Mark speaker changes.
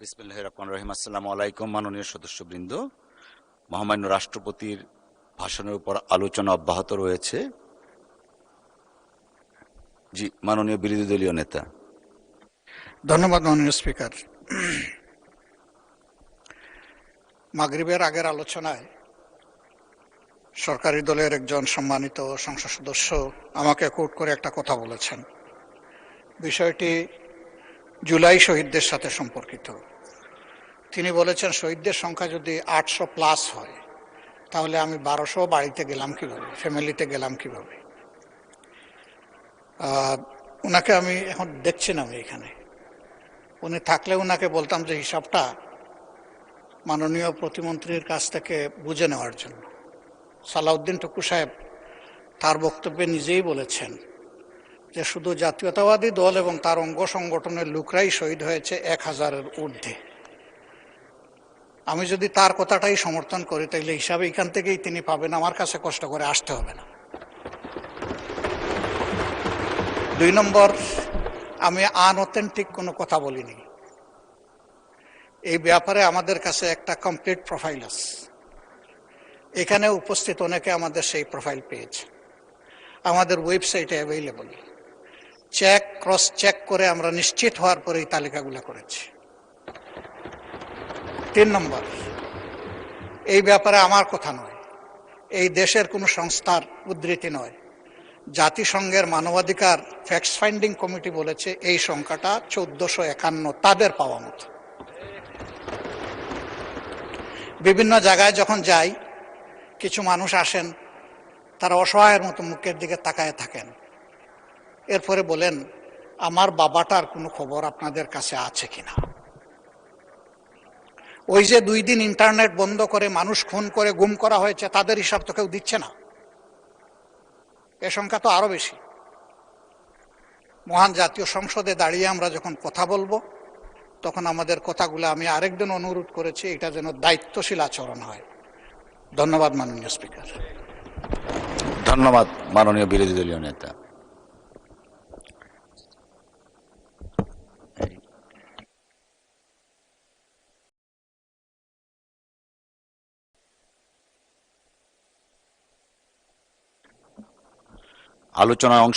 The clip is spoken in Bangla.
Speaker 1: বিসমিল্লাহির রহমানির রহিম। আসসালামু আলাইকুম মাননীয় সদস্যবৃন্দ। মহামান্য রাষ্ট্রপতির ভাষণের উপর আলোচনা অব্যাহত রয়েছে। জি, মাননীয় বিরোধী দলীয় নেতা।
Speaker 2: ধন্যবাদ মাননীয় স্পিকার। মাগরিবের আগের আলোচনায় সরকারি দলের একজন সম্মানিত সংসদ সদস্য আমাকে কোট করে একটা কথা বলেছেন। বিষয়টি জুলাই শহীদদের সাথে সম্পর্কিত। তিনি বলেছেন, শহীদদের সংখ্যা যদি 800+ হয় তাহলে আমি 1200 বাড়িতে গেলাম কিভাবে, ফ্যামিলিতে গেলাম কিভাবে। ওনাকে আমি এখন দেখছি না এখানে, উনি থাকলে ওনাকে বলতাম যে হিসাবটা মাননীয় প্রতিমন্ত্রীর কাছ থেকে বুঝে নেওয়ার জন্য। সালাউদ্দিন টুকু সাহেব তার বক্তব্যে নিজেই বলেছেন যে শুধু জাতীয়তাবাদী দল এবং তার অঙ্গ সংগঠনের লোকরাই শহীদ হয়েছে 1000-এর ঊর্ধ্বে। আমি যদি তার কথাটাই সমর্থন করি তাহলে হিসাবে এখান থেকেই তিনি পাবেন, আমার কাছে কষ্ট করে আসতে হবে না। 2 নম্বর, আমি আনঅথেন্টিক কোনো কথা বলিনি। এই ব্যাপারে আমাদের কাছে একটা কমপ্লিট প্রোফাইল আছে। এখানে উপস্থিত অনেকে আমাদের সেই প্রোফাইল পেয়েছে, আমাদের ওয়েবসাইটে অ্যাভেইলেবল। ক্রস চেক করে আমরা নিশ্চিত হওয়ার পরে এই তালিকাগুলো করেছি। 3 নম্বর, এই ব্যাপারে আমার কথা নয়, এই দেশের কোনো সংস্থার উদ্ধৃতি নয়, জাতিসংঘের মানবাধিকার ফ্যাক্ট ফাইন্ডিং কমিটি বলেছে এই সংখ্যাটা 1451, তাদের পাওয়া মতো। বিভিন্ন জায়গায় যখন যাই, কিছু মানুষ আসেন, তারা অসহায়ের মতো মুখের দিকে তাকায় থাকেন, এরপরে বলেন আমার বাবাটার কোনো খবর আপনাদের কাছে আছে কিনা। ওই যে 2 দিন ইন্টারনেট বন্ধ করে মানুষ খুন করে গুম করা হয়েছে, তাদের হিসাব তো কেউ দিচ্ছে না। এ সংখ্যা তো আরো বেশি। মহান জাতীয় সংসদে দাঁড়িয়ে আমরা যখন কথা বলবো, তখন আমাদের কথাগুলো, আমি আরেকদিন অনুরোধ করেছি, এটা যেন দায়িত্বশীল আচরণ হয়। ধন্যবাদ মাননীয় স্পিকার।
Speaker 1: ধন্যবাদ মাননীয় বিরোধী দলীয় নেতা। আলোচনায় অংশ